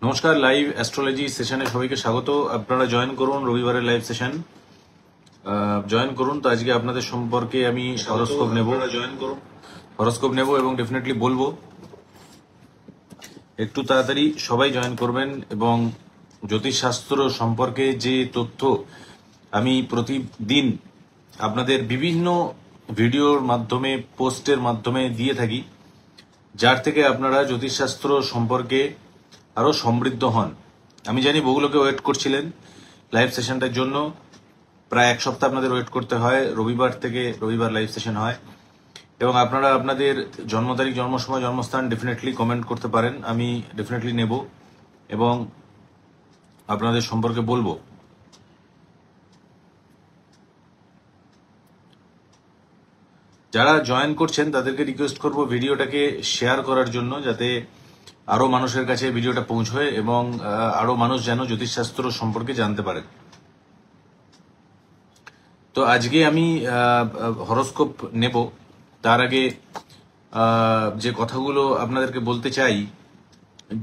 নমস্কার, live astrology সেশনে সবাইকে স্বাগত। আপনারা জয়েন করুন, রবিবারের লাইভ সেশন জয়েন করুন। তো আজকে আপনাদের সম্পর্কে আমি হরোস্কোপ নেব এবং ডেফিনেটলি বলবো। একটু তাড়াতাড়ি সবাই জয়েন করবেন। এবং জ্যোতিষশাস্ত্র সম্পর্কে যে তথ্য আমি প্রতিদিন আপনাদের বিভিন্ন ভিডিওর মাধ্যমে, পোস্টের মাধ্যমে দিয়ে থাকি, যার থেকে আপনারা জ্যোতিষশাস্ত্র সম্পর্কে আরো সমৃদ্ধ হন। আমি জানি বহু লোকে ওয়েট করছিলেন লাইভ সেশনটার জন্য। প্রায় এক সপ্তাহ আপনাদের ওয়েট করতে হয়। রবিবার থেকে রবিবার লাইভ সেশন হয় এবং আপনারা আপনাদের জন্ম তারিখ, জন্ম সময়, জন্মস্থান ডেফিনেটলি কমেন্ট করতে পারেন। আমি ডেফিনেটলি নেব এবং আপনাদের সম্পর্কে বলবো। যারা জয়েন করছেন তাদেরকে রিকোয়েস্ট করব ভিডিওটাকে শেয়ার করার জন্য, যাতে আরো মানুষের কাছে ভিডিওটা পৌঁছয় এবং আরো মানুষ যেন জ্যোতিষশাস্ত্র সম্পর্কে জানতে পারেন। তো আজকে আমি হরোস্কোপ নেব। তার আগে যে কথাগুলো আপনাদেরকে বলতে চাই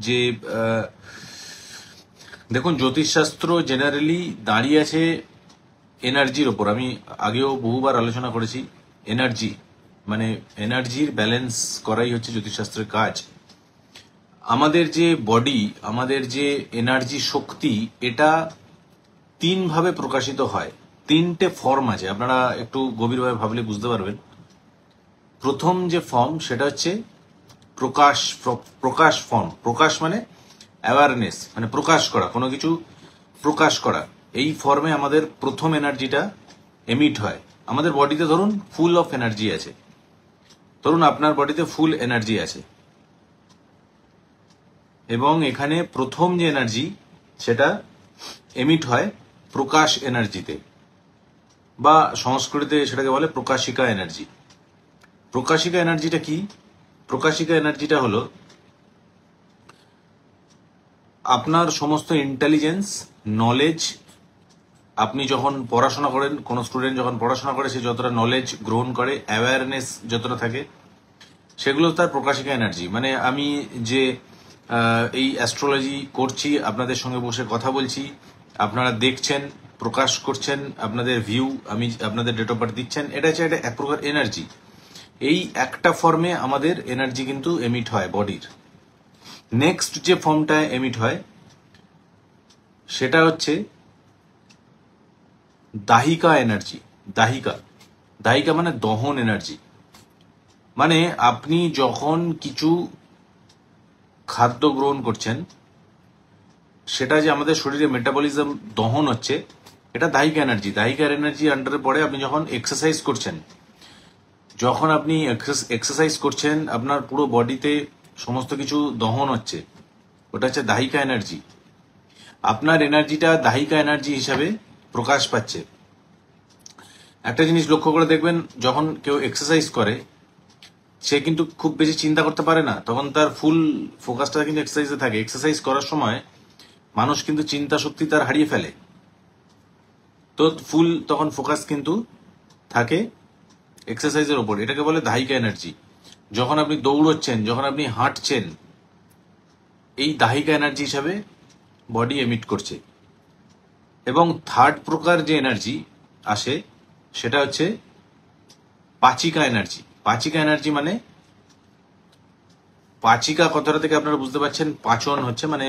যে দেখুন, জ্যোতিষশাস্ত্র জেনারেলি দাঁড়িয়ে আছে এনার্জির ওপর। আমি আগেও বহুবার আলোচনা করেছি। এনার্জি মানে এনার্জির ব্যালেন্স করাই হচ্ছে জ্যোতিষশাস্ত্রের কাজ। আমাদের যে বডি, আমাদের যে এনার্জি শক্তি, এটা তিন ভাবে প্রকাশিত হয়। তিনটে ফর্ম আছে, আপনারা একটু গভীরভাবে ভাবলে বুঝতে পারবেন। প্রথম যে ফর্ম সেটা হচ্ছে প্রকাশ ফর্ম। প্রকাশ মানে অ্যাওয়ারনেস, মানে প্রকাশ করা, কোনো কিছু প্রকাশ করা। এই ফর্মে আমাদের প্রথম এনার্জিটা এমিট হয়। আমাদের বডিতে ধরুন ফুল অফ এনার্জি আছে, ধরুন আপনার বডিতে ফুল এনার্জি আছে, এবং এখানে প্রথম যে এনার্জি সেটা এমিট হয় প্রকাশ এনার্জিতে, বা সংস্কৃতে সেটাকে বলে প্রকাশিকা এনার্জি। প্রকাশিকা এনার্জিটা কি? প্রকাশিকা এনার্জিটা হলো আপনার সমস্ত ইন্টেলিজেন্স, নলেজ। আপনি যখন পড়াশোনা করেন, কোন স্টুডেন্ট যখন পড়াশোনা করে, সে যতটা নলেজ গ্রহণ করে, অ্যাওয়ারনেস যতটা থাকে, সেগুলো তার প্রকাশিকা এনার্জি। মানে আমি যে এই অ্যাস্ট্রোলজি করছি, আপনাদের সঙ্গে বসে কথা বলছি, আপনারা দেখছেন, প্রকাশ করছেন আপনাদের ভিউ, আমি আপনাদের ডেট অফ বার্থ দিচ্ছেন, এটা হচ্ছে একটা এক প্রকার এনার্জি। এই একটা ফর্মে আমাদের এনার্জি কিন্তু এমিট হয় বডির। নেক্সট যে ফর্মটা এমিট হয় সেটা হচ্ছে দাহিকা এনার্জি। দাহিকা দাহিকা মানে দহন এনার্জি। মানে আপনি যখন কিছু খাদ্য গ্রহণ করছেন, সেটা যে আমাদের শরীরে মেটাবলিজম দহন হচ্ছে, এটা দাহিকা এনার্জি। দাহিকার এনার্জি আন্ডারে পড়ে আপনি যখন এক্সারসাইজ করছেন। যখন আপনি এক্সারসাইজ করছেন, আপনার পুরো বডিতে সমস্ত কিছু দহন হচ্ছে, ওটা হচ্ছে দাহিকা এনার্জি। আপনার এনার্জিটা দাহিকা এনার্জি হিসাবে প্রকাশ পাচ্ছে। একটা জিনিস লক্ষ্য করে দেখবেন, যখন কেউ এক্সারসাইজ করে, সে কিন্তু খুব বেশি চিন্তা করতে পারে না, তখন তার ফুল ফোকাসটা কিন্তু এক্সারসাইজে থাকে। এক্সারসাইজ করার সময় মানুষ কিন্তু চিন্তা শক্তি তার হারিয়ে ফেলে, তো ফুল তখন ফোকাস কিন্তু থাকে এক্সারসাইজের ওপর। এটাকে বলে দাহিকা এনার্জি। যখন আপনি দৌড়চ্ছেন, যখন আপনি হাঁটছেন, এই দাহিকা এনার্জি হিসাবে বডি এমিট করছে। এবং থার্ড প্রকার যে এনার্জি আসে সেটা হচ্ছে পাচিকা এনার্জি। পাচিকা এনার্জি মানে, পাচিকা কথাটা থেকে আপনারা বুঝতে পারছেন, পাচন হচ্ছে মানে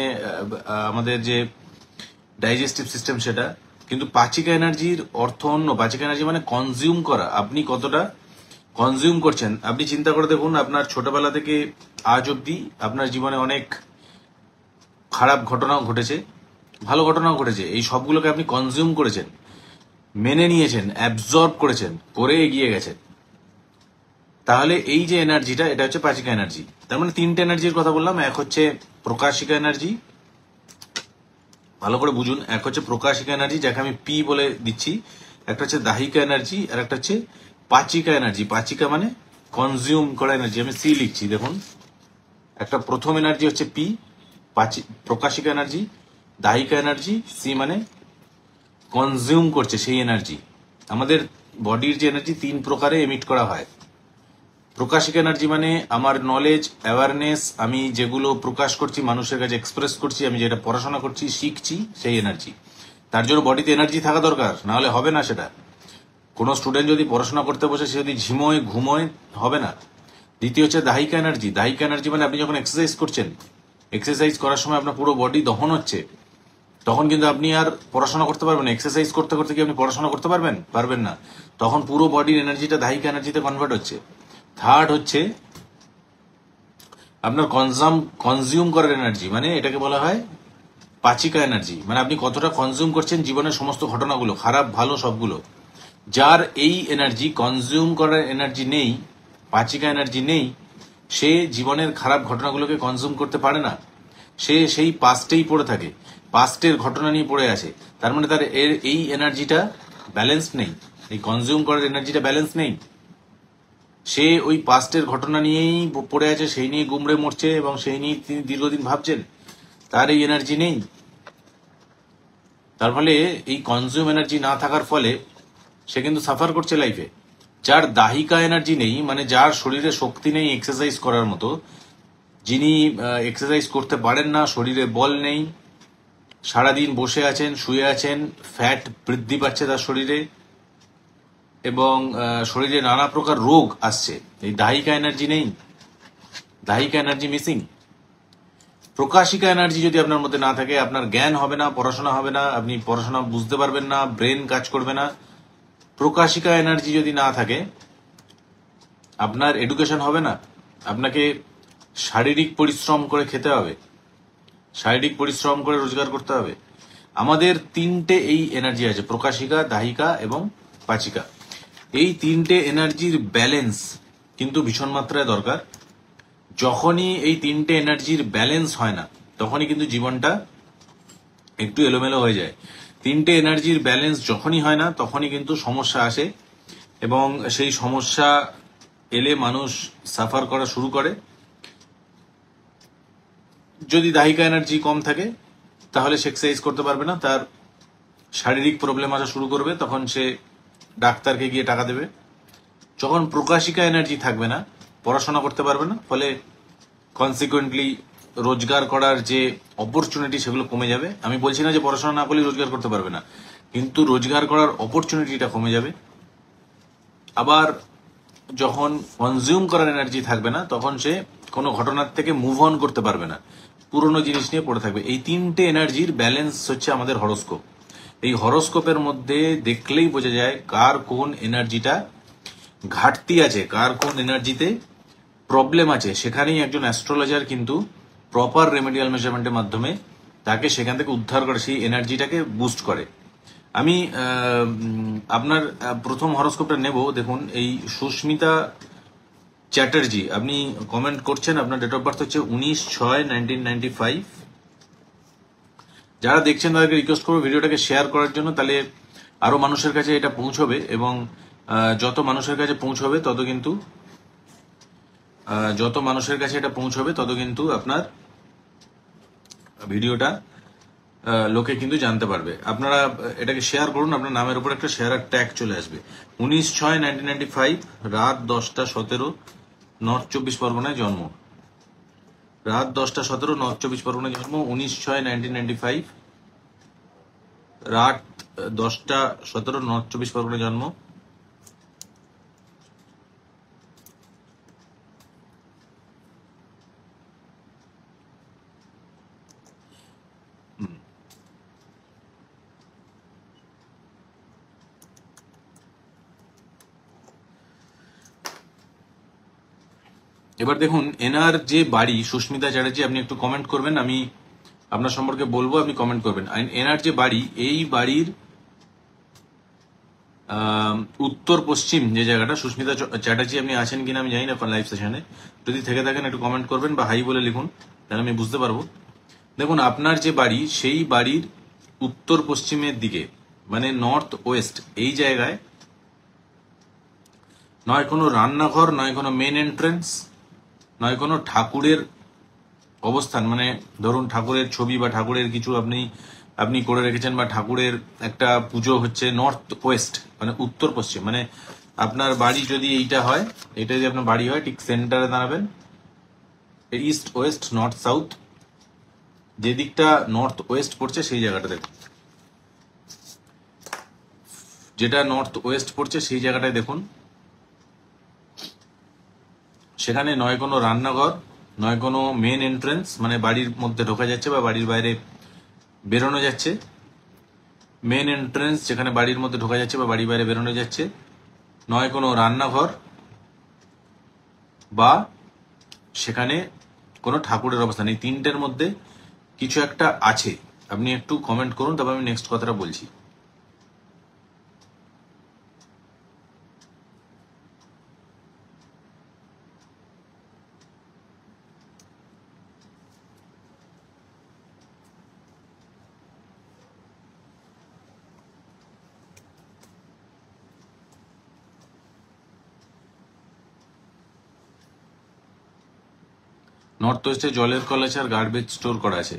আমাদের যে ডাইজেস্টিভ সিস্টেম সেটা। কিন্তু পাচিকা এনার্জির অর্থ অন্য। পাচিকা এনার্জি মানে কনজিউম করা। আপনি কতটা কনজিউম করছেন। আপনি চিন্তা করে দেখুন, আপনার ছোটবেলা থেকে আজ অব্দি আপনার জীবনে অনেক খারাপ ঘটনাও ঘটেছে, ভালো ঘটনাও ঘটেছে। এই সবগুলোকে আপনি কনজিউম করেছেন, মেনে নিয়েছেন, অ্যাবজর্ব করেছেন, করে এগিয়ে গেছেন। তাহলে এই যে এনার্জিটা, এটা হচ্ছে পাচিকা এনার্জি। তার মানে তিনটে এনার্জির কথা বললাম। এক হচ্ছে প্রকাশিকা এনার্জি, ভালো করে বুঝুন। এক হচ্ছে প্রকাশিকা এনার্জি, যাকে আমি পি বলে দিচ্ছি। একটা হচ্ছে দাহিকা এনার্জি, আর একটা হচ্ছে পাচিকা এনার্জি। পাচিকা মানে কনজিউম করা এনার্জি। আমি সি লিখছি, দেখুন। একটা প্রথম এনার্জি হচ্ছে P, Prakashika energy. দাহিকা energy, C মানে কনজিউম করছে সেই এনার্জি। আমাদের বডির যে এনার্জি তিন প্রকারে এমিট করা হয়। প্রকাশিক এনার্জি মানে আমার নলেজ, অ্যাওয়ারনেস, আমি যেগুলো প্রকাশ করছি, মানুষের কাছে এক্সপ্রেস করছি, আমি যেটা পড়াশোনা করছি, শিখছি, সেই এনার্জি। তার জন্য বডিতে এনার্জি থাকা দরকার, না হলে হবে না সেটা। কোনো স্টুডেন্ট যদি পড়াশোনা করতে বসে, সে যদি ঝিমোয় ঘুমোয়, হবে না। দ্বিতীয় হচ্ছে দাহিকা এনার্জি। দাহিকা এনার্জি মানে আপনি যখন এক্সারসাইজ করছেন, এক্সারসাইজ করার সময় আপনার পুরো বডি দহন হচ্ছে, তখন কিন্তু আপনি আর পড়াশোনা করতে পারবেন না। এক্সারসাইজ করতে করতে কি আপনি পড়াশোনা করতে পারবেন? পারবেন না। তখন পুরো বডির এনার্জিটা দাহিকা এনার্জিতে কনভার্ট হচ্ছে। থার্ড হচ্ছে আপনার কনজিউম করার এনার্জি, মানে এটাকে বলা হয় পাচিকা এনার্জি। মানে আপনি কতটা কনজিউম করছেন জীবনের সমস্ত ঘটনাগুলো, খারাপ ভালো সবগুলো। যার এই এনার্জি, কনজিউম করার এনার্জি নেই, পাচিকা এনার্জি নেই, সে জীবনের খারাপ ঘটনাগুলোকে কনজিউম করতে পারে না। সে সেই পাস্টেই পড়ে থাকে, পাস্টের ঘটনা নিয়ে পড়ে আছে। তার মানে তার এই এনার্জিটা ব্যালেন্স নেই, এই কনজিউম করার এনার্জিটা ব্যালেন্স নেই। সে ওই পাস্টের ঘটনা নিয়েই পড়ে আছে, সেই নিয়ে গুমড়ে মরছে এবং সেই নিয়ে তিনি দীর্ঘদিন ভাবছেন। তার এই এনার্জি নেই। তার ফলে এই কনজিউম এনার্জি না থাকার ফলে সে কিন্তু সাফার করছে লাইফে। যার দাহিকা এনার্জি নেই, মানে যার শরীরে শক্তি নেই এক্সারসাইজ করার মতো, যিনি এক্সারসাইজ করতে পারেন না, শরীরে বল নেই, সারাদিন বসে আছেন, শুয়ে আছেন, ফ্যাট বৃদ্ধি পাচ্ছে তার শরীরে এবং শরীরে নানা প্রকার রোগ আসছে, এই দাহিকা এনার্জি নেই, দাহিকা এনার্জি মিসিং। প্রকাশিকা এনার্জি যদি আপনার মধ্যে না থাকে, আপনার জ্ঞান হবে না, পড়াশোনা হবে না, আপনি পড়াশোনা বুঝতে পারবেন না, ব্রেন কাজ করবে না। প্রকাশিকা এনার্জি যদি না থাকে, আপনার এডুকেশন হবে না। আপনাকে শারীরিক পরিশ্রম করে খেতে হবে, শারীরিক পরিশ্রম করে রোজগার করতে হবে। আমাদের তিনটে এই এনার্জি আছে, প্রকাশিকা, দাহিকা এবং পাচিকা। এই তিনটে এনার্জির ব্যালেন্স কিন্তু ভীষণ মাত্রায় দরকার। যখনই এই তিনটে এনার্জির ব্যালেন্স হয় না, তখনই কিন্তু জীবনটা একটু এলোমেলো হয়ে যায়। তিনটে এনার্জির ব্যালেন্স যখনই হয় না, তখনই কিন্তু সমস্যা আসে এবং সেই সমস্যা এলে মানুষ সাফার করা শুরু করে। যদি দাহিকা এনার্জি কম থাকে, তাহলে সে এক্সারসাইজ করতে পারবে না, তার শারীরিক প্রবলেম আসা শুরু করবে, তখন সে ডাক্তারকে গিয়ে টাকা দেবে। যখন প্রকাশিকা এনার্জি থাকবে না, পড়াশোনা করতে পারবে না, ফলে কনসিকুয়েন্টলি রোজগার করার যে অপরচুনিটি সেগুলো কমে যাবে। আমি বলছি না যে পড়াশোনা না করলে রোজগার করতে পারবে না, কিন্তু রোজগার করার অপরচুনিটিটা কমে যাবে। আবার যখন কনজিউম করার এনার্জি থাকবে না, তখন সে কোনো ঘটনার থেকে মুভ অন করতে পারবে না, পুরনো জিনিস নিয়ে পড়ে থাকবে। এই তিনটে এনার্জির ব্যালেন্স হচ্ছে আমাদের হরোস্কোপ। এই হরোস্কোপের মধ্যে দেখলেই বোঝা যায় কার কোন এনার্জিটা ঘাটতি আছে, কার কোন এনার্জিতে প্রবলেম আছে। সেখানেই একজন অ্যাস্ট্রোলজার কিন্তু প্রপার রেমেডিয়াল মেজারমেন্টের মাধ্যমে তাকে সেখান থেকে উদ্ধার করে, সেই এনার্জিটাকে বুস্ট করে। আমি আপনার প্রথম হরোস্কোপটা নেব। দেখুন, এই সুস্মিতা চ্যাটার্জি, আপনি কমেন্ট করছেন, আপনার ডেট অফ বার্থ হচ্ছে 19/6/1995। যারা দেখছেন তাদেরকে রিকোয়েস্ট করবো ভিডিওটাকে শেয়ার করার জন্য, তাহলে আরো মানুষের কাছে এটা পৌঁছবে এবং যত মানুষের কাছে পৌঁছবে তত কিন্তু আপনার ভিডিওটা লোকে কিন্তু জানতে পারবে। আপনারা এটাকে শেয়ার করুন, আপনার নামের উপর একটা শেয়ার ট্যাগ চলে আসবে। 19/6/1995, রাত 10:17, নর্থ 24 পরগনায় জন্ম। রাত 10:17, নর্থ 24 পরগনায় জন্ম। 19/6/1995, রাত 10:17, নর্থ 24 পরগনায় জন্ম। এবার দেখুন, এনার যে বাড়ি, সুস্মিতা চ্যাটার্জি, আপনি একটু কমেন্ট করবেন, আমি আপনার সম্পর্কে বলবো, আপনি কমেন্ট করবেন। এনার যে বাড়ি, এই বাড়ির উত্তর পশ্চিম যে জায়গাটা, সুস্মিতা চ্যাটার্জি আপনি আছেন কিনা আমি জানি না লাইভ সেশনে, যদি থেকে থাকেন একটু কমেন্ট করবেন বা হাই বলে লিখুন, তাহলে আমি বুঝতে পারবো। দেখুন, আপনার যে বাড়ি, সেই বাড়ির উত্তর পশ্চিমের দিকে, মানে নর্থ ওয়েস্ট, এই জায়গায় নয় কোনো রান্নাঘর, নয় কোনো মেন এন্ট্রেন্স, নয় কোনো ঠাকুরের অবস্থান, মানে ধরুন ঠাকুরের ছবি বা ঠাকুরের কিছু আপনি করে রেখেছেন, বা ঠাকুরের একটা পুজো হচ্ছে নর্থ ওয়েস্ট, মানে উত্তর পশ্চিম, মানে আপনার বাড়ি যদি এইটা হয়, এটা যদি আপনার বাড়ি হয়, ঠিক সেন্টারে দাঁড়াবেন, ইস্ট ওয়েস্ট নর্থ সাউথ, যে দিকটা নর্থ ওয়েস্ট পড়ছে সেই জায়গাটা দেখুন, যেটা নর্থ ওয়েস্ট পড়ছে সেই জায়গাটায় দেখুন, সেখানে নয় কোনো রান্নাঘর, নয় কোনো মেন এন্ট্রেন্স, মানে বাড়ির মধ্যে ঢোকা যাচ্ছে বা বাড়ির বাইরে বেরোনো যাচ্ছে, মেন এন্ট্রেন্স যেখানে বাড়ির মধ্যে ঢোকা যাচ্ছে বা বাড়ির বাইরে বেরোনো যাচ্ছে, নয় কোনো রান্নাঘর বা সেখানে কোনো ঠাকুরের অবস্থান। এই তিনটের মধ্যে কিছু একটা আছে। আপনি একটু কমেন্ট করুন, তারপর আমি নেক্সট কথাটা বলছি। নর্থ ওয়েস্টে জলের কল আছে আর গার্বেজ স্টোর করা আছে।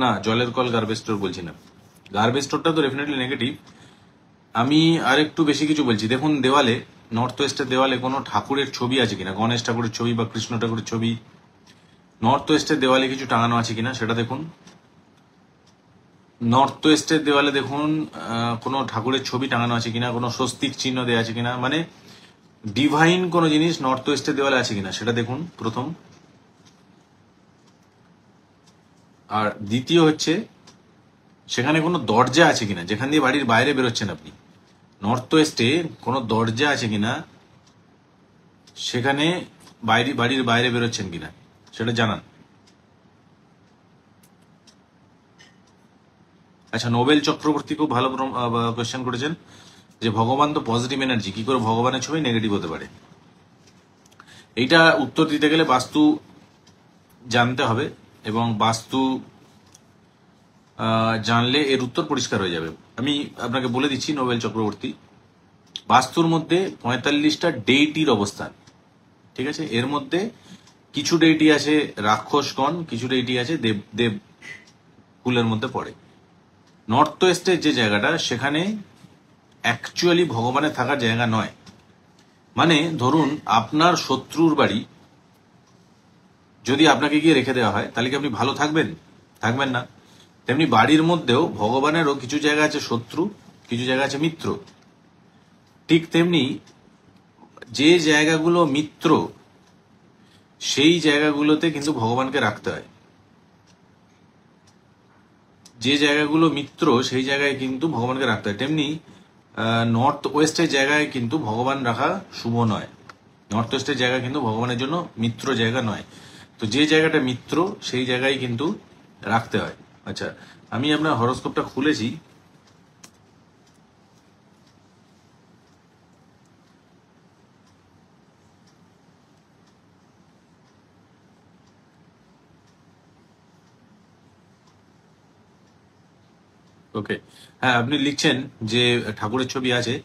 না, জলের কল গার্বেজ স্টোর বলছি না, গার্বেজ স্টোরটা তো ডেফিনেটলি নেগেটিভ। আমি আর একটু বেশি কিছু বলছি। দেখুন দেওয়ালে, নর্থ ওয়েস্টের দেওয়ালে কোনো ঠাকুরের ছবি আছে কিনা, গণেশ ঠাকুরের ছবি বা কৃষ্ণ ঠাকুরের ছবি নর্থ ওয়েস্টের দেওয়ালে কিছু টাঙানো আছে কিনা সেটা দেখুন। নর্থ ওয়েস্টের দেওয়ালে দেখুন কোনো ঠাকুরের ছবি টাঙানো আছে কিনা, কোনো স্বস্তিক চিহ্ন দেওয়া আছে কিনা, মানে ডিভাইন কোনো জিনিস নর্থ ওয়েস্টের দেওয়ালে আছে কিনা সেটা দেখুন প্রথম। আর দ্বিতীয় হচ্ছে সেখানে কোনো দরজা আছে কিনা, যেখান দিয়ে বাড়ির বাইরে বেরোচ্ছেন আপনি, নর্থ ওয়েস্টে কোনো দরজা আছে কিনা, সেখানে বাড়ির বাইরে বেরোচ্ছেন কিনা সেটা জানান। আচ্ছা, নোবেল চক্রবর্তী খুব ভালো কোয়েশ্চেন করেছেন যে ভগবান তো পজিটিভ এনার্জি, কি করে ভগবানের ছবি নেগেটিভ হতে পারে? এইটা উত্তর দিতে গেলে বাস্তু জানতে হবে, এবং বাস্তু জানলে এর উত্তর পরিষ্কার হয়ে যাবে। আমি আপনাকে বলে দিচ্ছি, নোবেল চক্রবর্তী, বাস্তুর মধ্যে 45টা ডেইটির অবস্থান, ঠিক আছে? এর মধ্যে কিছু ডেইটি আছে রাক্ষসগণ, কিছু ডেইটি আছে দেব কুলের মধ্যে পড়ে। নর্থ ওয়েস্টের যে জায়গাটা, সেখানে অ্যাকচুয়ালি ভগবানের থাকার জায়গা নয়। মানে ধরুন আপনার শত্রুর বাড়ি যদি আপনাকে গিয়ে রেখে দেওয়া হয়, তাহলে কি আপনি ভালো থাকবেন? থাকবেন না। তেমনি বাড়ির মধ্যেও ভগবানেরও কিছু জায়গা আছে শত্রু, কিছু জায়গা আছে মিত্র। ঠিক তেমনি যে জায়গাগুলো মিত্র, সেই জায়গাগুলোতে কিন্তু ভগবানকে রাখতে হয়। যে জায়গাগুলো মিত্র, সেই জায়গায় কিন্তু ভগবানকে রাখতে হয়। তেমনি নর্থ ওয়েস্টের জায়গায় কিন্তু ভগবান রাখা শুভ নয়। নর্থ ওয়েস্টের জায়গা কিন্তু ভগবানের জন্য মিত্র জায়গা নয়। তো যে জায়গাটা মিত্র, সেই জায়গায় কিন্তু রাখতে হয়। আচ্ছা, আমি আপনার হরোস্কোপটা খুলেছি। ওকে, হ্যাঁ, আপনি লিখছেন যে ঠাকুরের ছবি আছে।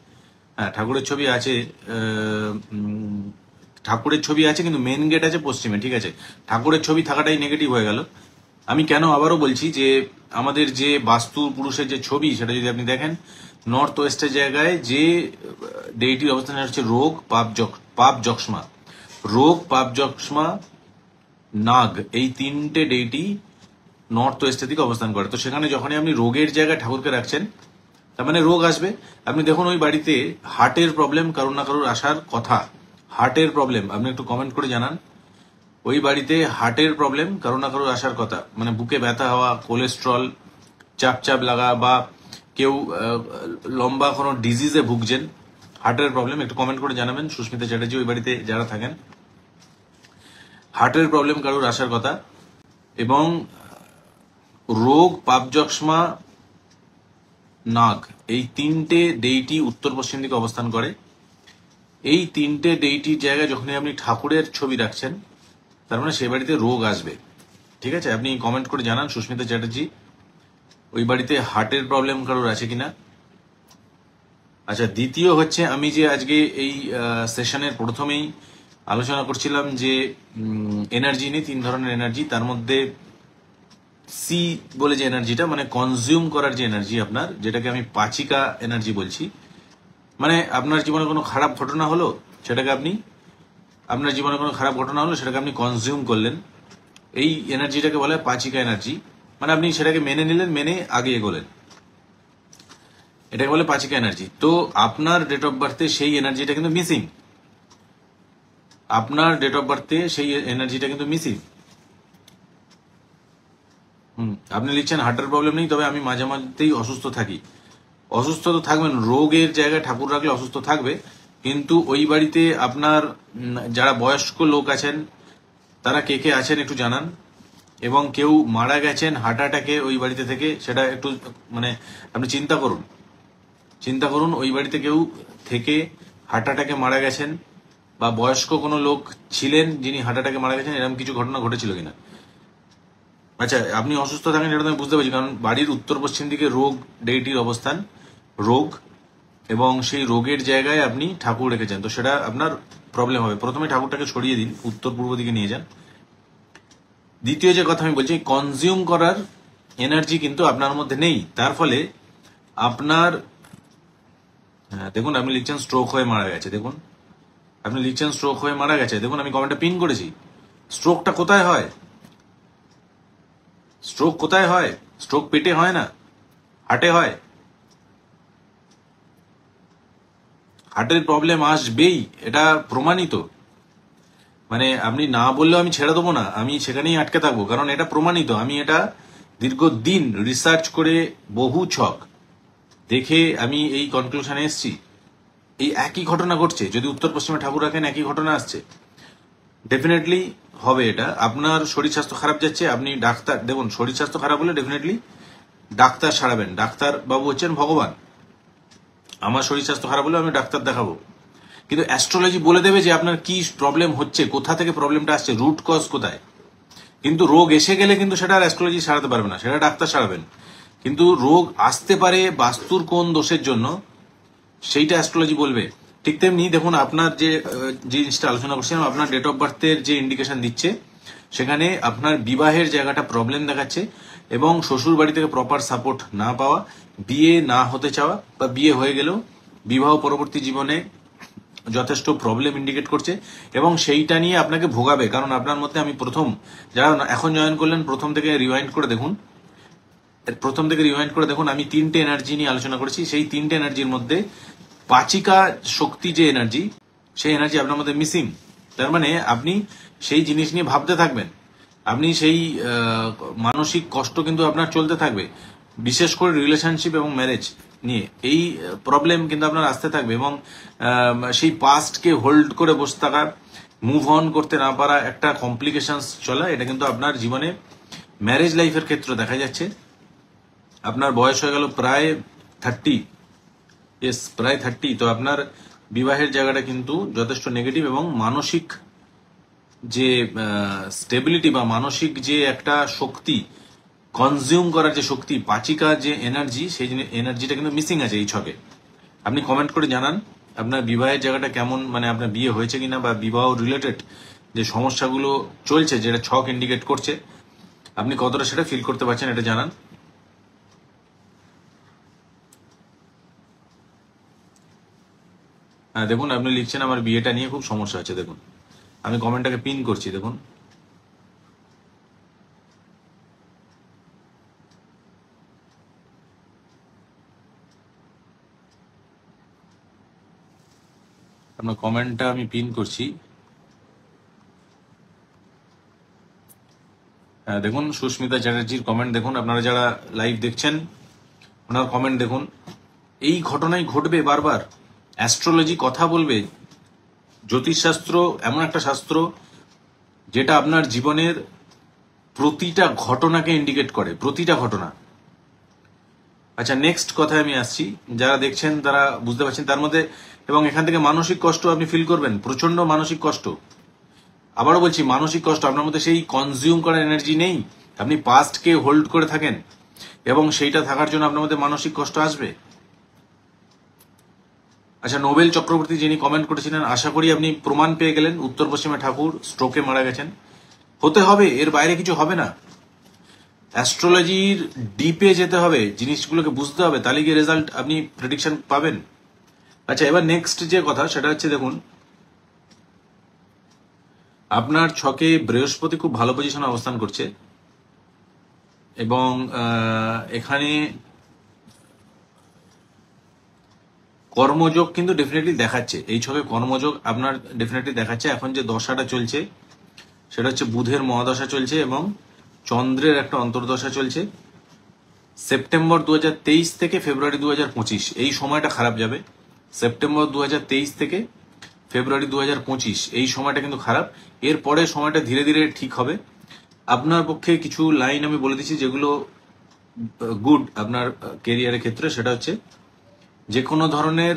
হ্যাঁ, ঠাকুরের ছবি আছে। ঠাকুরের ছবি আছে, কিন্তু মেন গেট আছে পশ্চিমে, ঠিক আছে? ঠাকুরের ছবি থাকাটাই নেগেটিভ হয়ে গেল। আমি কেন আবারও বলছি যে আমাদের যে বাস্তু পুরুষের যে ছবি, সেটা যদি আপনি দেখেন, নর্থ ওয়েস্টের জায়গায় যে ডেইটির অবস্থান হচ্ছে রোগ, পাপ যক্ষ্মা, রোগ, পাপ যক্ষ্মা, নাগ, এই তিনটে ডেইটি নর্থ ওয়েস্টের দিকে অবস্থান করে। তো সেখানে যখনই আপনি রোগের জায়গায় ঠাকুরকে রাখছেন, তার মানে রোগ আসবে। আপনি দেখুন ওই বাড়িতে হার্টের প্রবলেম কারোর না কারোর আসার কথা। হার্টের প্রবলেম আপনি একটু কমেন্ট করে জানান। ওই বাড়িতে হার্টের প্রবলেম কারো না কারো আসার কথা, মানে বুকে ব্যথা হওয়া, কোলেস্ট্রল, চাপ লাগা, বা কেউ লম্বা কোনো ডিজিজে ভুগছেন, হার্টের প্রবলেম, একটু কমেন্ট করে জানাবেন। সুস্মিতা চ্যাটার্জি, ওই বাড়িতে যারা থাকেন, হার্টের প্রবলেম কারোর আসার কথা। এবং রোগ, পাপযক্ষ্মা, নাগ, এই তিনটে ডেইটি উত্তর পশ্চিম দিকে অবস্থান করে। এই তিনটে ডেইটির জায়গায় যখনই আপনি ঠাকুরের ছবি রাখছেন, তার মানে সেই বাড়িতে রোগ আসবে, ঠিক আছে? আপনি কমেন্ট করে জানান, সুস্মিতা চ্যাটার্জি, ওই বাড়িতে হার্টের প্রবলেম কারোর আছে কিনা। আচ্ছা, দ্বিতীয় হচ্ছে, আমি যে আজকে এই সেশনের প্রথমেই আলোচনা করছিলাম যে এনার্জি নিয়ে, 3 ধরনের এনার্জি, তার মধ্যে সি বলে যে এনার্জিটা, মানে কনজিউম করার যে এনার্জি আপনার, যেটাকে আমি পাচিকা এনার্জি বলছি, মানে আপনার জীবনে কোনো খারাপ ঘটনা হলো, সেটাকে আপনি কনজিউম করলেন। এই এনার্জিটাকে বলে পাচিকা এনার্জি। মানে আপনি সেটাকে মেনে নিলেন, মেনে আগে এগোলেন, এটাকে বলে পাচিকা এনার্জি। তো আপনার ডেট অফ বার্থে সেই এনার্জিটা কিন্তু মিসিং। আপনি লিখছেন হার্টের প্রবলেম নেই, তবে আমি মাঝে মাঝেই অসুস্থ থাকি। অসুস্থ তো থাকবেন, রোগের জায়গায় ঠাকুর রাখলে অসুস্থ থাকবে, কিন্তু ওই বাড়িতে আপনার যারা বয়স্ক লোক আছেন তারা কে কে আছেন একটু জানান, এবং কেউ মারা গেছেন হার্ট অ্যাটাকে ওই বাড়িতে থেকে, সেটা একটু মানে আপনি চিন্তা করুন ওই বাড়িতে কেউ থেকে হার্ট অ্যাটাকে মারা গেছেন, বা বয়স্ক কোনো লোক ছিলেন যিনি হার্ট অ্যাটাকে মারা গেছেন, এরকম কিছু ঘটনা ঘটেছিল কিনা। আচ্ছা, আপনি অসুস্থ থাকেন এটা তো আমি বুঝতে পারছি, কারণ বাড়ির উত্তর পশ্চিম দিকে রোগ ডেইটির অবস্থান, রোগ, এবং সেই রোগের জায়গায় আপনি ঠাকুর রেখেছেন, তো সেটা আপনার প্রবলেম হবে। প্রথমে ঠাকুরটাকে সরিয়ে দিন, উত্তর পূর্ব দিকে নিয়ে যান। দ্বিতীয় যে কথা আমি বলছি, কনজিউম করার এনার্জি কিন্তু আপনার মধ্যে নেই, তার ফলে আপনার দেখুন আপনি লিখছেন স্ট্রোক হয়ে মারা গেছে। দেখুন আমি কমেন্টটা পিন করেছি। স্ট্রোকটা কোথায় হয়? স্ট্রোক পেটে হয় না, হার্টে হয়। হার্টের প্রবলেম আসবেই, এটা প্রমাণিত। মানে আপনি না বললেও আমি ছেড়ে দেবো না, আমি সেখানেই আটকে থাকবো, কারণ এটা প্রমাণিত। আমি এটা দীর্ঘদিন রিসার্চ করে বহু ছক দেখে আমি এই কনক্লুশনে এসেছি। এই একই ঘটনা ঘটছে, যদি উত্তর পশ্চিমে ঠাকুর রাখেন একই ঘটনা আসছে, ডেফিনেটলি হবে এটা। আপনার শরীর স্বাস্থ্য খারাপ যাচ্ছে, আপনি ডাক্তার দেখুন, শরীর স্বাস্থ্য খারাপ হলে ডেফিনেটলি ডাক্তার সারাবেন। ডাক্তার বাবু হচ্ছেন ভগবান। আমার শরীর স্বাস্থ্য খারাপ হলে আমি ডাক্তার দেখাবো, কিন্তু অ্যাস্ট্রোলজি বলে দেবে যে আপনার কি প্রবলেম হচ্ছে, কোথা থেকে প্রবলেমটা আসছে, রুট কজ কোথায়। কিন্তু রোগ এসে গেলে কিন্তু সেটা আর অ্যাস্ট্রোলজি সারাতে পারবে না, সেটা ডাক্তার সারাবেন। কিন্তু রোগ আসতে পারে বাস্তুর কোন দোষের জন্য, সেইটা অ্যাস্ট্রোলজি বলবে। ঠিক তেমনি দেখুন, আপনার যে জিনিসটা আলোচনা করছিলাম, আপনার ডেট অফ বার্থের যে ইন্ডিকেশন দিচ্ছে, সেখানে আপনার বিবাহের জায়গাটা প্রবলেম দেখাচ্ছে, এবং শ্বশুর বাড়ি থেকে প্রপার সাপোর্ট না পাওয়া, বিয়ে না হতে চাওয়া, বা বিয়ে হয়ে গেলেও বিবাহ পরবর্তী জীবনে যথেষ্ট প্রবলেম ইন্ডিকেট করছে, এবং সেইটা নিয়ে আপনাকে ভোগাবে। কারণ আপনার মধ্যে আমি যারা এখন জয়েন করলেন, প্রথম থেকে রিওয়াইন্ড করে দেখুন, আমি 3টে এনার্জি নিয়ে আলোচনা করেছি। সেই 3টে এনার্জির মধ্যে পাচিকা শক্তি যে এনার্জি, সেই এনার্জি আপনার মধ্যে মিসিং। তার মানে আপনি সেই জিনিস নিয়ে ভাবতে থাকবেন, আপনি সেই মানসিক কষ্ট কিন্তু আপনার চলতে থাকবে, বিশেষ করে রিলেশনশিপ এবং ম্যারেজ নিয়ে এই প্রবলেম কিন্তু আপনার আসতে থাকবে, এবং সেই পাস্টকে হোল্ড করে বসে থাকা, মুভ অন করতে না পারা, একটা কমপ্লিকেশনস চলা, এটা কিন্তু আপনার জীবনে ম্যারেজ লাইফের ক্ষেত্রে দেখা যাচ্ছে। আপনার বয়স হয়ে গেল প্রায় 30, প্রায় 30, তো আপনার বিবাহের জায়গাটা কিন্তু যথেষ্ট নেগেটিভ, এবং মানসিক যে স্টেবিলিটি বা মানসিক যে একটা শক্তি, কনজিউম করার যে শক্তি, পাচিকা যে এনার্জি, সেই এনার্জিটা কিন্তু মিসিং আছে এই ছকে। আপনি কমেন্ট করে জানান আপনার বিবাহের জায়গাটা কেমন, মানে আপনার বিয়ে হয়েছে কিনা, বা বিবাহ রিলেটেড যে সমস্যাগুলো চলছে, যেটা ছক ইন্ডিকেট করছে, আপনি কতটা সেটা ফিল করতে পারছেন, এটা জানান। হ্যাঁ দেখুন, আপনি লিখছেন আমার বিয়েটা নিয়ে খুব সমস্যা আছে। দেখুন আমি কমেন্টটাকে পিন করছি, দেখুন আপনার কমেন্টটা আমি পিন করছি। হ্যাঁ দেখুন, সুস্মিতা চ্যাটার্জির কমেন্ট দেখুন, আপনারা যারা লাইভ দেখছেন ওনার কমেন্ট দেখুন। এই ঘটনাই ঘটবে বারবার। অ্যাস্ট্রোলজি কথা বলবে। জ্যোতিষশাস্ত্র এমন একটা শাস্ত্র যেটা আপনার জীবনের প্রতিটা ঘটনাকে ইন্ডিকেট করে, প্রতিটা ঘটনা। আচ্ছা, নেক্সট কথায় আমি আসছি। যারা দেখছেন তারা বুঝতে পারছেন তার মধ্যে, এবং এখান থেকে মানসিক কষ্ট আপনি ফিল করবেন, প্রচন্ড মানসিক কষ্ট। আবারও বলছি, মানসিক কষ্ট, আপনার মধ্যে সেই কনজিউম করার এনার্জি নেই, আপনি পাস্টকে হোল্ড করে থাকেন, এবং সেইটা থাকার জন্য আপনার মধ্যে মানসিক কষ্ট আসবে। আচ্ছা, নোবেল চক্রবর্তী যিনি কমেন্ট করেছিলেন, আশা করি আপনি প্রমাণ পেয়ে গেলেন, উত্তর পশ্চিমে ঠাকুর স্ট্রোকে মারা গেছেন। হতে হবে, এর বাইরে কিছু হবে না। অ্যাস্ট্রোলজির ডিপে যেতে হবে, জিনিসগুলোকে বুঝতে হবে, তাহলে গিয়ে রেজাল্ট আপনি প্রেডিকশন পাবেন। আচ্ছা, এবার নেক্সট যে কথা সেটা হচ্ছে, দেখুন আপনার ছকে বৃহস্পতি খুব ভালো পজিশনে অবস্থান করছে এবং এখানে কর্মযোগ কিন্তু ডেফিনেটলি দেখাচ্ছে। এই ছকে কর্মযোগ আপনার ডেফিনেটলি দেখাচ্ছে। এখন যে দশাটা চলছে সেটা হচ্ছে বুধের মহাদশা চলছে এবং চন্দ্রের একটা অন্তর্দশা চলছে। সেপ্টেম্বর 2023 থেকে ফেব্রুয়ারি 2025 এই সময়টা খারাপ যাবে। সেপ্টেম্বর 2023 থেকে ফেব্রুয়ারি 2025 এই সময়টা কিন্তু খারাপ। এরপরে সময়টা ধীরে ধীরে ঠিক হবে। আপনার পক্ষে কিছু লাইন আমি বলে দিচ্ছি যেগুলো গুড আপনার কেরিয়ারের ক্ষেত্রে। সেটা হচ্ছে যে কোনো ধরনের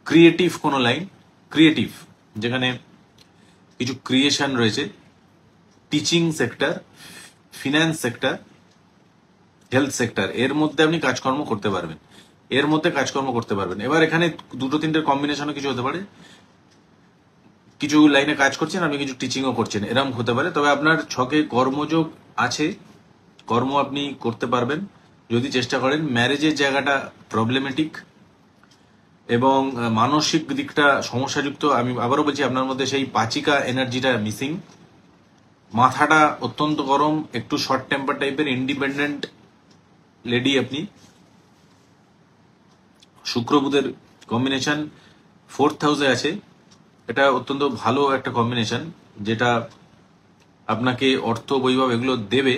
ক্রিয়েটিভ কোনো লাইন, ক্রিয়েটিভ যেখানে কিছু ক্রিয়েশন রয়েছে, teaching sector, finance sector, health sector, এর মধ্যে আপনি কাজকর্ম করতে পারবেন, এর মধ্যে কাজকর্ম করতে পারবেন। এবার এখানে দুটো তিনটের কম্বিনেশনও কিছু হতে পারে। কিছু লাইনে কাজ করছেন আপনি, কিছু টিচিংও করছেন, এরকম হতে পারে। তবে আপনার ছকে কর্মযোগ আছে, কর্ম আপনি করতে পারবেন যদি চেষ্টা করেন। ম্যারেজের জায়গাটা প্রবলেমেটিক এবং মানসিক দিকটা সমস্যাযুক্ত। আমি আবারও বলছি, আপনার মধ্যে সেই পাচিকা এনার্জিটা মিসিং। মাথাটা অত্যন্ত গরম, একটু শর্ট টেম্পার টাইপের, ইন্ডিপেন্ডেন্ট লেডি আপনি। শুক্র বুধের কম্বিনেশন 4th হাউসে আছে, এটা অত্যন্ত ভালো একটা কম্বিনেশন যেটা আপনাকে অর্থ বৈভব এগুলো দেবে,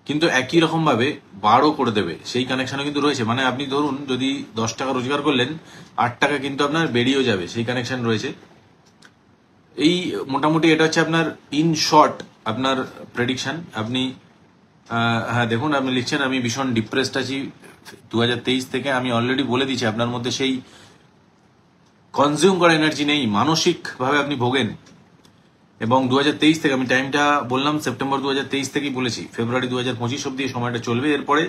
কিন্তু একই রকম ভাবে বারও করে দেবে, সেই কানেকশনও কিন্তু রয়েছে। মানে আপনি ধরুন যদি 10 টাকা রোজগার করলেন, 8 টাকা কিন্তু আপনার বেরিয়েও যাবে, সেই কানেকশন রয়েছে। এই মোটামুটি এটা হচ্ছে আপনার ইন শর্ট আপনার প্রেডিকশন। আপনি হ্যাঁ দেখুন, আপনি লিখছেন আমি ভীষণ ডিপ্রেসড আছি 2023 থেকে। আমি অলরেডি বলে দিয়েছি আপনার মধ্যে সেই কনজিউম করা এনার্জি নেই, মানসিক ভাবে আপনি ভোগেন। এবং 2023 থেকে, আমি টাইমটা বললাম সেপ্টেম্বর 2023 থেকেই বলেছি, ফেব্রুয়ারি 2025 অব্দি এই সময়টা চলবে। এরপরে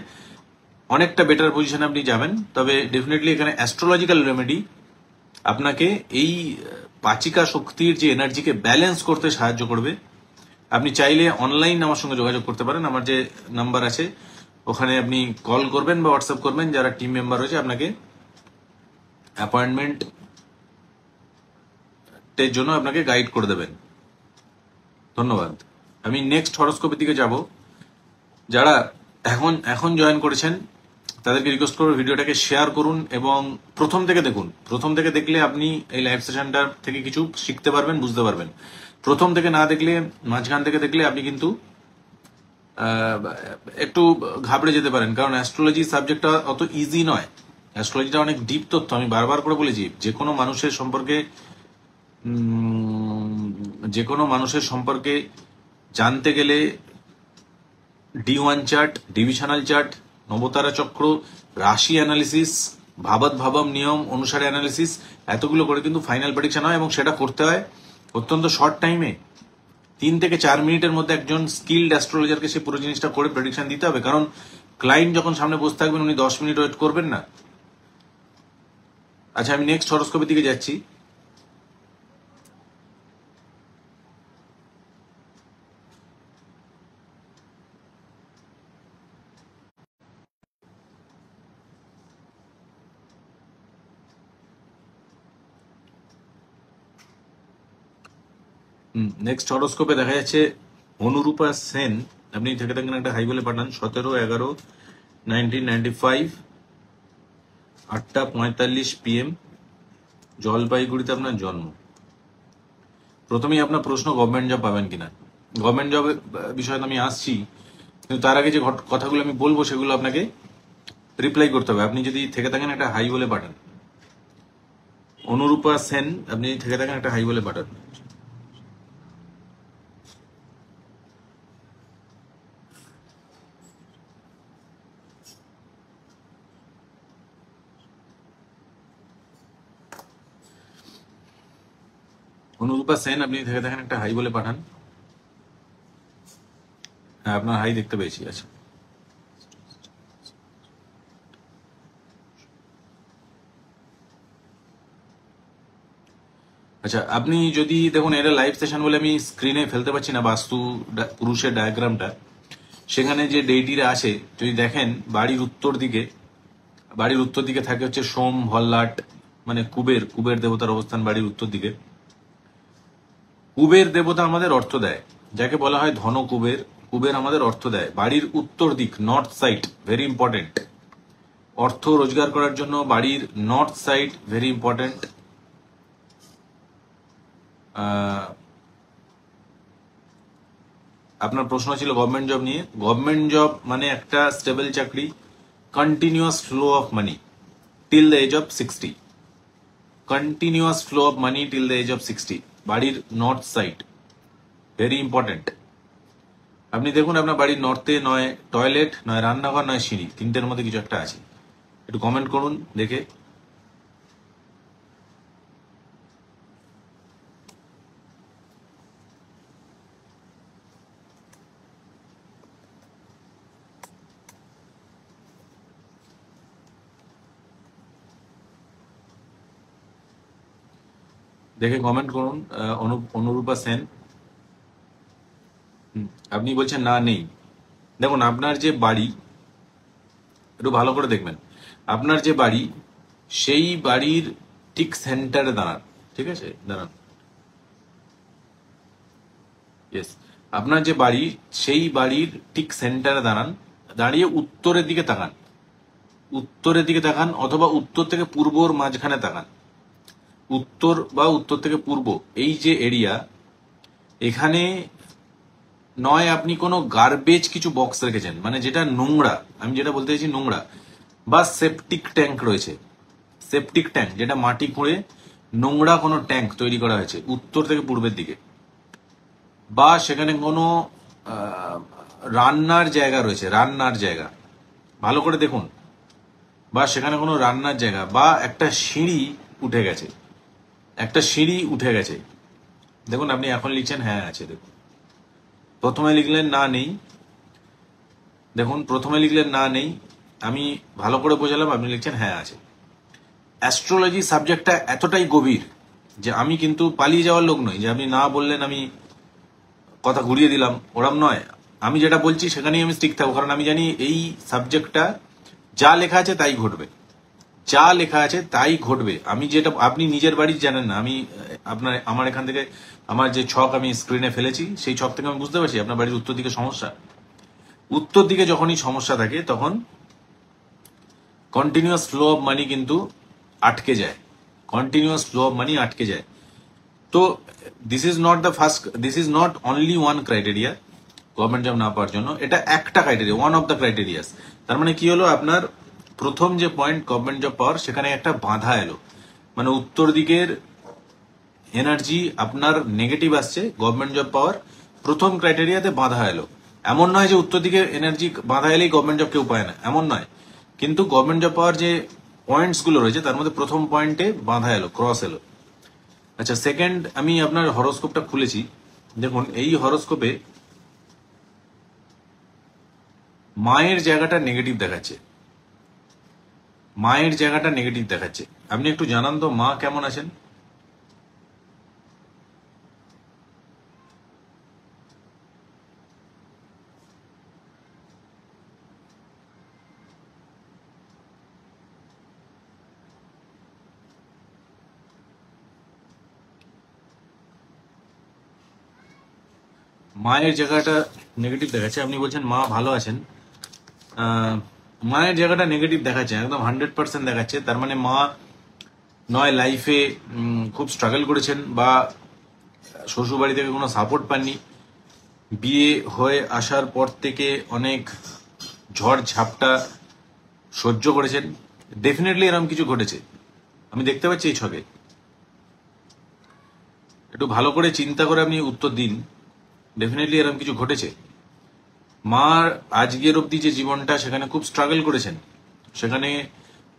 অনেকটা বেটার পজিশনে আপনি যাবেন। তবে ডেফিনেটলি এখানে অ্যাস্ট্রোলজিক্যাল রেমেডি আপনাকে এই পাচিকা শক্তির যে এনার্জিকে ব্যালেন্স করতে সাহায্য করবে। আপনি চাইলে অনলাইন আমার সঙ্গে যোগাযোগ করতে পারেন, আমার যে নাম্বার আছে ওখানে আপনি কল করবেন বা হোয়াটসঅ্যাপ করবেন, যারা টিম মেম্বার রয়েছে আপনাকে অ্যাপয়েন্টমেন্টের জন্য আপনাকে গাইড করে দেবেন। ধন্যবাদ। আমি নেক্সট হরোস্কোপের দিকে যাব। যারা এখন জয়েন করেছেন তাদেরকে রিকোয়েস্ট করবো ভিডিওটাকে শেয়ার করুন এবং প্রথম থেকে দেখুন। প্রথম থেকে দেখলে আপনি এই লাইভ সেশনটার থেকে কিছু শিখতে পারবেন, বুঝতে পারবেন। প্রথম থেকে না দেখলে, মাঝখান থেকে দেখলে আপনি কিন্তু একটু ঘাবড়ে যেতে পারেন, কারণ অ্যাস্ট্রোলজি সাবজেক্টটা অত ইজি নয়। অ্যাস্ট্রোলজিটা অনেক ডিপ তথ্য। আমি বারবার করে বলেছি, যে কোনো মানুষের সম্পর্কে জানতে গেলে D1 চার্ট, ডিভিশনাল চার্ট, নবতারা চক্র, রাশি অ্যানালিসিস, ভাবাত ভাবাম নিয়ম অনুসারে অ্যানালিসিস, এতগুলো করে কিন্তু ফাইনাল প্রেডিকশন হয় এবং সেটা করতে হয় অত্যন্ত শর্ট টাইমে। 3 থেকে 4 মিনিটের মধ্যে একজন স্কিল্ড অ্যাস্ট্রোলজারকে সে পুরো জিনিসটা করে প্রেডিকশন দিতে হবে, কারণ ক্লায়েন্ট যখন সামনে বসে থাকবেন উনি 10 মিনিট ওয়েট করবেন না। আচ্ছা, আমি নেক্সট হরোস্কোপের দিকে যাচ্ছি। নেক্সট হরোস্কোপে দেখা যাচ্ছে অনুরূপা সেন, আপনি থেকে থাকেন একটা হাই বলে পাঠান। 17/11/1995 8:45 PM, জলপাইগুড়িতে আপনার জন্ম। প্রথমেই আপনার প্রশ্ন গভর্নমেন্ট জব পাবেন কিনা। গভর্নমেন্ট জব বিষয়ে আমি আসছি, কিন্তু তার আগে যে কথাগুলো আমি বলবো সেগুলো আপনাকে রিপ্লাই করতে হবে। আপনি যদি থেকে থাকেন একটা হাই বলে পাঠান। অনুরূপা সেন, আপনি থেকে থাকেন একটা হাই বলে পাঠান। অনুরূপা সেন, আপনি থেকে থাকেন একটা হাই বলে পাঠান। হ্যাঁ, আপনার হাই দেখতে পেয়েছি। আচ্ছা, আচ্ছা, আপনি যদি দেখুন, এটা লাইভ সেশন বলে আমি স্ক্রিনে ফেলতে পারছি না বাস্তু পুরুষের ডায়াগ্রামটা। সেখানে যে ডেইটিরা আছে যদি দেখেন, বাড়ির উত্তর দিকে বাড়ির উত্তর দিকে থাকে হচ্ছে সোম, ভল্লাট, মানে কুবের, কুবের দেবতার অবস্থান বাড়ির উত্তর দিকে। কুবের দেবতা আমাদের অর্থ দেয়, যাকে বলা হয় ধন কুবের। কুবের আমাদের অর্থ দেয়। বাড়ির উত্তর দিক, নর্থ সাইড, ভেরি ইম্পর্টেন্ট। অর্থ রোজগার করার জন্য বাড়ির নর্থ সাইড ভেরি ইম্পর্টেন্ট। আপনার প্রশ্ন ছিল গভর্নমেন্ট জব নিয়ে। গভর্নমেন্ট জব মানে একটা স্টেবল চাকরি, continuous flow of money till the age of 60। Continuous flow of money till the age of 60, বাড়ির নর্থ সাইড, ভেরি ইম্পর্টেন্ট। আপনি দেখুন আপনার বাড়ির নর্থে নয় টয়লেট, নয় রান্নাঘর, নয় সিঁড়ি, তিনটের মধ্যে কিছু একটা আছে। একটু কমেন্ট করুন দেখে। দেখে কমেন্ট করুন। অনুরূপা সেন, আপনি বলছেন না নেই। দেখুন আপনার যে বাড়ি, একটু ভালো করে দেখবেন, আপনার যে বাড়ি সেই বাড়ির ঠিক সেন্টারে দাঁড়ান। ঠিক আছে, দাঁড়ান। ইয়েস, আপনার যে বাড়ি সেই বাড়ির ঠিক সেন্টারে দাঁড়ান, দাঁড়িয়ে উত্তরের দিকে তাকান। উত্তরের দিকে তাকান অথবা উত্তর থেকে পূর্বর মাঝখানে তাকান। উত্তর বা উত্তর থেকে পূর্ব এই যে এরিয়া, এখানে নয় আপনি কোনো গার্বেজ কিছু বক্স রেখেছেন, মানে যেটা নোংরা, আমি যেটা বলতে চাইছি নোংরা, বা সেপটিক ট্যাঙ্ক রয়েছে। সেপটিক ট্যাঙ্ক যেটা মাটি খুঁড়ে নোংরা কোনো ট্যাঙ্ক তৈরি করা হয়েছে উত্তর থেকে পূর্বের দিকে, বা সেখানে কোনো রান্নার জায়গা রয়েছে, রান্নার জায়গা, ভালো করে দেখুন, বা সেখানে কোনো রান্নার জায়গা, বা একটা সিঁড়ি উঠে গেছে, একটা সিঁড়ি উঠে গেছে। দেখুন আপনি এখন লিখছেন হ্যাঁ আছে, দেখুন প্রথমে লিখলেন না নেই, দেখুন প্রথমে লিখলেন না নেই, আমি ভালো করে বোঝালাম, আপনি লিখছেন হ্যাঁ আছে। অ্যাস্ট্রোলজি সাবজেক্টটা এতটাই গভীর যে আমি কিন্তু পালিয়ে যাওয়ার লোক নই, যে আপনি না বললেন আমি কথা ঘুরিয়ে দিলাম, ওরম নয়। আমি যেটা বলছি সেখানেই আমি স্টিক থাকবো, কারণ আমি জানি এই সাবজেক্টটা যা লেখা আছে তাই ঘটবে, যা লেখা আছে তাই ঘটবে। আমি যেটা, আপনি নিজের বাড়ি জানেন না, আমি আপনার আমার এখান থেকে আমার যে ছক আমি স্ক্রিনে ফেলেছি সেই ছক থেকে আমি বুঝতে পারছি আপনার বাড়ির উত্তর দিকে সমস্যা। উত্তর দিকে যখনই সমস্যা থাকে তখন কন্টিনিউয়াস ফ্লো অফ মানি কিন্তু আটকে যায়, কন্টিনিউয়াস ফ্লো অফ মানি আটকে যায়। তো this is not the first, this is not only one criteria government job না পাওয়ার জন্য, এটা একটা criteria, one of the criterias. তার মানে কি হলো, আপনার প্রথম যে পয়েন্ট গভর্নমেন্ট জব পাওয়ার, সেখানে একটা বাধা এলো, মানে উত্তর দিকের এনার্জি আপনার নেগেটিভ আসছে, গভর্নমেন্ট জব পাওয়ার প্রথম ক্রাইটেরিয়াতে বাধা এলো। এমন নয় যে উত্তর দিকে এনার্জি বাধা এলেই গভর্নমেন্ট জব কেউ পায় না, এমন নয়, কিন্তু গভর্নমেন্ট জব পাওয়ার যে পয়েন্টস গুলো রয়েছে তার মধ্যে প্রথম পয়েন্টে বাধা এলো, ক্রস এলো। আচ্ছা, সেকেন্ড, আমি আপনার হরোস্কোপটা খুলেছি, দেখুন এই হরোস্কোপে মায়ের জায়গাটা নেগেটিভ দেখাচ্ছে, মায়ের জায়গাটা নেগেটিভ দেখাচ্ছে। আপনি একটু জানান তো মা কেমন আছেন? মায়ের জায়গাটা নেগেটিভ দেখাচ্ছে, আপনি বলছেন মা ভালো আছেন। মায়ের জায়গাটা নেগেটিভ দেখাচ্ছে, একদম 100% দেখাচ্ছে। তার মানে মা নয় লাইফে খুব স্ট্রাগল করেছেন, বা শ্বশুরবাড়ি থেকে কোনো সাপোর্ট পাননি, বিয়ে হয়ে আসার পর থেকে অনেক ঝড় ঝাপটা সহ্য করেছেন, ডেফিনেটলি এরকম কিছু ঘটেছে, আমি দেখতে পাচ্ছি এই ছকে। একটু ভালো করে চিন্তা করে আপনি উত্তর দিন, ডেফিনেটলি এরকম কিছু ঘটেছে। মার আজকের অবধি যে জীবনটা, সেখানে খুব স্ট্রাগল করেছেন, সেখানে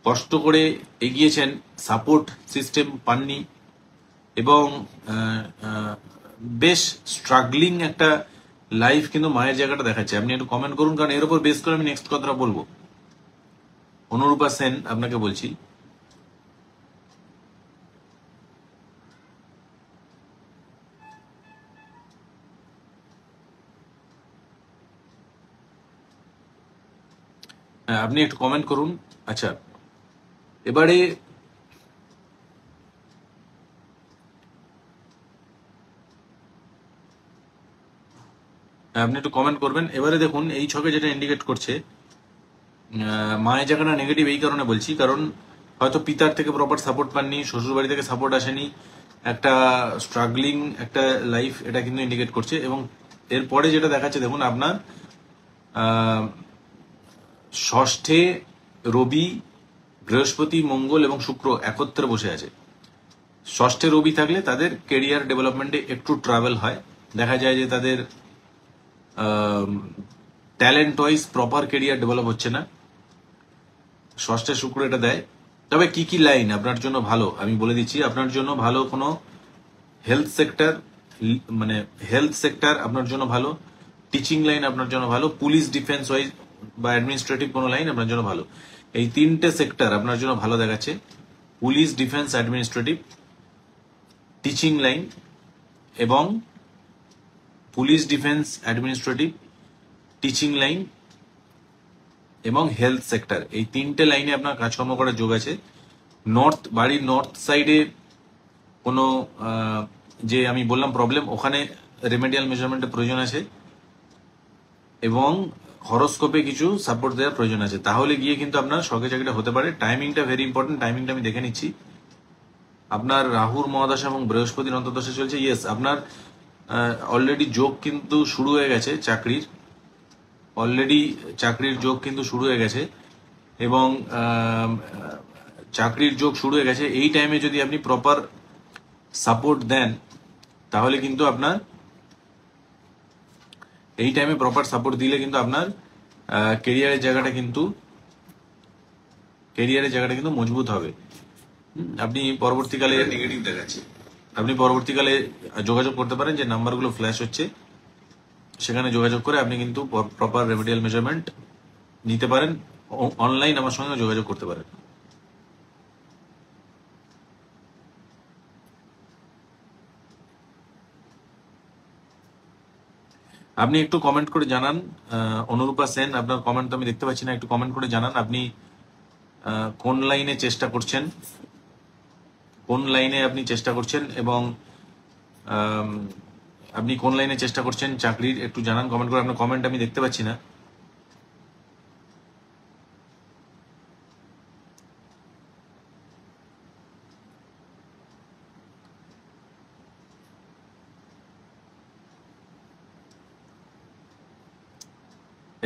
কষ্ট করে এগিয়েছেন, সাপোর্ট সিস্টেম পাননি, এবং বেশ স্ট্রাগলিং একটা লাইফ কিন্তু মায়ের জায়গাটা দেখাচ্ছে। আপনি একটু কমেন্ট করুন, কারণ এর উপর বেস করে আমি নেক্সট কথাটা বলবো। অনুরূপা সেন আপনাকে বলছি, আপনি একটু কমেন্ট করুন। আচ্ছা, এবারে আপনি একটু কমেন্ট করবেন। এবারে দেখুন এই ছকে যেটা ইন্ডিকেট করছে, মায়ের জায়গাটা নেগেটিভ এই কারণে বলছি, কারণ হয়তো পিতার থেকে প্রপার সাপোর্ট পাননি, শ্বশুর বাড়ি থেকে সাপোর্ট আসেনি, একটা স্ট্রাগলিং একটা লাইফ এটা কিন্তু ইন্ডিকেট করছে। এবং এরপরে যেটা দেখাচ্ছে দেখুন, আপনার ষষ্ঠে রবি, বৃহস্পতি, মঙ্গল এবং শুক্র একত্রে বসে আছে। ষষ্ঠে রবি থাকলে তাদের কেরিয়ার ডেভেলপমেন্টে একটু ট্রাভেল হয়, দেখা যায় যে তাদের talent wise proper career develop হচ্ছে না। ষষ্ঠে শুক্র এটা দেয়। তবে কি কি লাইন আপনার জন্য ভালো আমি বলে দিচ্ছি। আপনার জন্য ভালো কোনো হেলথ সেক্টর, মানে হেলথ সেক্টর আপনার জন্য ভালো, টিচিং লাইন আপনার জন্য ভালো, পুলিশ ডিফেন্স ওয়াইজ বা অ্যাডমিনিস্ট্রেটিভ কোনো লাইন আপনার জন্য ভালো। এই তিনটে সেক্টর আপনার জন্য ভালো দেখাচ্ছে, police, defence, administrative, teaching line এবং police, defence, administrative, teaching line এবং হেলথ সেক্টর, এই তিনটে লাইনে আপনার কাজকর্ম করার যোগ আছে। বাড়ির নর্থ সাইডে কোনো যে আমি বললাম প্রবলেম, ওখানে রেমেডিয়াল মেজারমেন্টের প্রয়োজন আছে এবং হরোস্কোপে কিছু সাপোর্ট দেওয়ার প্রয়োজন আছে, তাহলে গিয়ে কিন্তু আপনার সরকারি চাকরিটা হতে পারে। টাইমিংটা ভেরি ইম্পর্টেন্ট, টাইমিংটা আমি দেখে নিচ্ছি। আপনার রাহুর মহাদশা এবং বৃহস্পতির অন্তর্দশা চলছে। ইয়েস, আপনার অলরেডি যোগ কিন্তু শুরু হয়ে গেছে চাকরির, চাকরির যোগ কিন্তু শুরু হয়ে গেছে এবং চাকরির যোগ শুরু হয়ে গেছে। এই টাইমে যদি আপনি প্রপার সাপোর্ট দেন তাহলে কিন্তু আপনার এই টাইমে প্রপার সাপোর্ট দিলে কিন্তু আপনার কেরিয়ারের জায়গাটা কিন্তু মজবুত হবে। আপনি পরবর্তীকালে নেগেটিভ দেখাচ্ছে, আপনি পরবর্তীকালে যোগাযোগ করতে পারেন, যে নাম্বারগুলো ফ্ল্যাশ হচ্ছে সেখানে যোগাযোগ করে আপনি কিন্তু প্রপার রেমেডিয়াল মেজারমেন্ট নিতে পারেন। অনলাইন আমার সঙ্গে যোগাযোগ করতে পারেন। আপনি একটু কমেন্ট করে জানান। অনুরূপা সেন, আপনার কমেন্ট তো আমি দেখতে পাচ্ছি না, একটু কমেন্ট করে জানান আপনি কোন লাইনে চেষ্টা করছেন, কোন লাইনে আপনি চেষ্টা করছেন এবং আপনি কোন লাইনে চেষ্টা করছেন চাকরির, একটু জানান কমেন্ট করে। আপনার কমেন্ট আমি দেখতে পাচ্ছি না।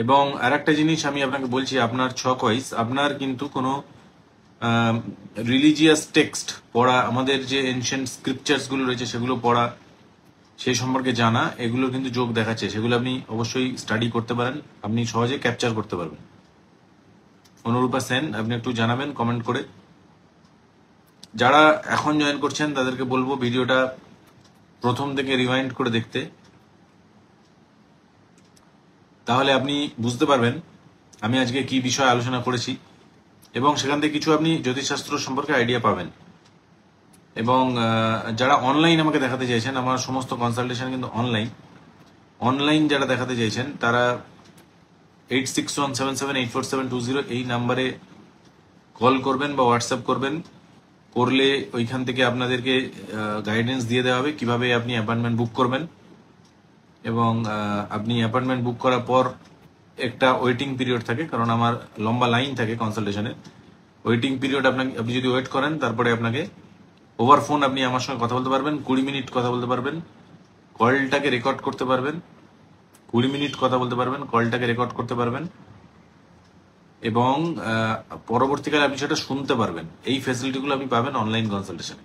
এবং আর একটা জিনিস আমি আপনাকে বলছি, আপনার ছক ওয়াইজ আপনার কিন্তু কোনো রিলিজিয়াস টেক্সট পড়া, আমাদের যে এনশিয়েন্ট স্ক্রিপচার্স গুলো রয়েছে সেগুলো পড়া, সেই সম্পর্কে জানা, এগুলো কিন্তু যোগ দেখাচ্ছে। সেগুলো আপনি অবশ্যই স্টাডি করতে পারেন, আপনি সহজে ক্যাপচার করতে পারবেন। অনুরূপা সেন, আপনি একটু জানাবেন কমেন্ট করে। যারা এখন জয়েন করছেন তাদেরকে বলবো ভিডিওটা প্রথম থেকে রিওয়াইন্ড করে দেখতে, তাহলে আপনি বুঝতে পারবেন আমি আজকে কি বিষয়ে আলোচনা করেছি এবং সেখান থেকে কিছু আপনি জ্যোতিষশাস্ত্র সম্পর্কে আইডিয়া পাবেন। এবং যারা অনলাইন আমাকে দেখাতে চাইছেন, আমার সমস্ত কনসালটেশন কিন্তু অনলাইন যারা দেখাতে চাইছেন তারা 8617784720 এই নাম্বারে কল করবেন বা হোয়াটসঅ্যাপ করবেন, করলে ওইখান থেকে আপনাদেরকে গাইডেন্স দিয়ে দেওয়া হবে কিভাবে আপনি অ্যাপয়েন্টমেন্ট বুক করবেন। এবং আপনি অ্যাপয়েন্টমেন্ট বুক করার পর একটা ওয়েটিং পিরিয়ড থাকে, কারণ আমার লম্বা লাইন থাকে কনসালটেশনের। ওয়েটিং পিরিয়ড আপনি যদি ওয়েট করেন, তারপরে আপনাকে ওভার ফোন আপনি আমার সঙ্গে কথা বলতে পারবেন, 20 মিনিট কথা বলতে পারবেন, কলটাকে রেকর্ড করতে পারবেন, 20 মিনিট কথা বলতে পারবেন, কলটাকে রেকর্ড করতে পারবেন এবং পরবর্তীকালে আপনি সেটা শুনতে পারবেন। এই ফ্যাসিলিটিগুলো আপনি পাবেন অনলাইন কনসালটেশনে।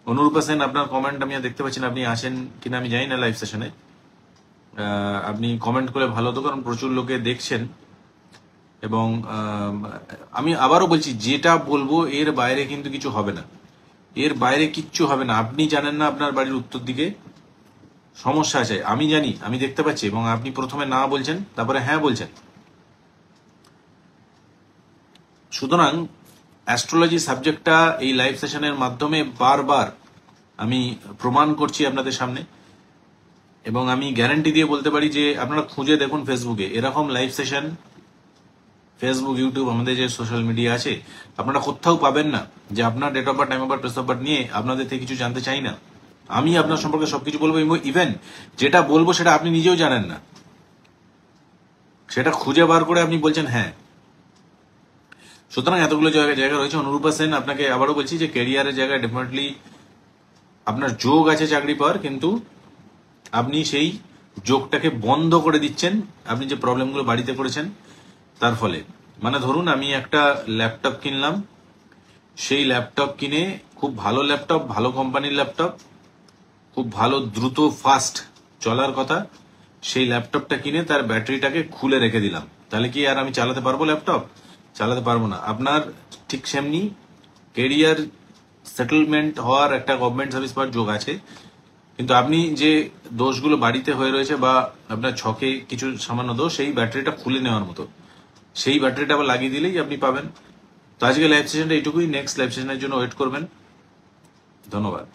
অনুরূপা সেন, আপনার কমেন্ট আমি দেখতে পাচ্ছি না, আপনি আসেন কিনা আমি জানি না লাইভ সেশনে। আপনি কমেন্ট করে ভালো হতো, কারণ প্রচুর লোকে দেখছেন। এবং আমি আবারও বলছি, যেটা বলবো এর বাইরে কিন্তু কিছু হবে না, এর বাইরে কিচ্ছু হবে না। আপনি জানেন না আপনার বাড়ির উত্তর দিকে সমস্যা আছে, আমি জানি, আমি দেখতে পাচ্ছি, এবং আপনি প্রথমে না বলছেন, তারপরে হ্যাঁ বলছেন। সুতরাং অ্যাস্ট্রোলজি সাবজেক্টটা এই লাইভ সেশনের মাধ্যমে বারবার আমি প্রমাণ করছি আপনাদের সামনে, এবং আমি গ্যারান্টি দিয়ে বলতে পারি যে আপনারা খুঁজে দেখুন ফেসবুকে এরকম লাইভ সেশন ফেসবুক, ইউটিউব, আমাদের যে সোশ্যাল মিডিয়া আছে, আপনারা কোথাও পাবেন না যে আপনার date of birth, time of birth, place of birth নিয়ে আপনাদের থেকে কিছু জানতে চাই না। আমি আপনার সম্পর্কে সবকিছু বলবো, ইভেন যেটা বলবো সেটা আপনি নিজেও জানেন না, সেটা খুঁজে বার করে আপনি বলছেন হ্যাঁ। সুতরাং এতগুলো জায়গা রয়েছে। অনুরূপা সেন, আপনাকে আবারও বলছি যে ক্যারিয়ারের জায়গায় ডেফিনেটলি আপনার যোগ আছে চাকরি পাওয়ার, কিন্তু আপনি সেই যোগটাকে বন্ধ করে দিচ্ছেন আপনি যে প্রবলেমগুলো বাড়িতে করেছেন তার ফলে। মানে ধরুন আমি একটা ল্যাপটপ কিনলাম, সেই ল্যাপটপ কিনে, খুব ভালো ল্যাপটপ, ভালো কোম্পানির ল্যাপটপ, খুব ভালো দ্রুত ফাস্ট চলার কথা, সেই ল্যাপটপটা কিনে তার ব্যাটারিটাকে খুলে রেখে দিলাম, তাহলে কি আর আমি চালাতে পারবো ল্যাপটপ? চালাতে পারবো না। আপনার ঠিক সেমনি কেরিয়ার সেটেলমেন্ট হওয়ার, একটা গভর্নমেন্ট সার্ভিস পাওয়ার যোগ আছে, কিন্তু আপনি যে দোষগুলো বাড়িতে হয়ে রয়েছে বা আপনার ছকে কিছু সামান্য দোষ, সেই ব্যাটারিটা খুলে নেওয়ার মতো, সেই ব্যাটারিটা আবার লাগিয়ে দিলেই আপনি পাবেন। তো আজকে লাইভ সেশনটা এইটুকুই। নেক্সট লাইভ সেশনের জন্য ওয়েট করবেন। ধন্যবাদ।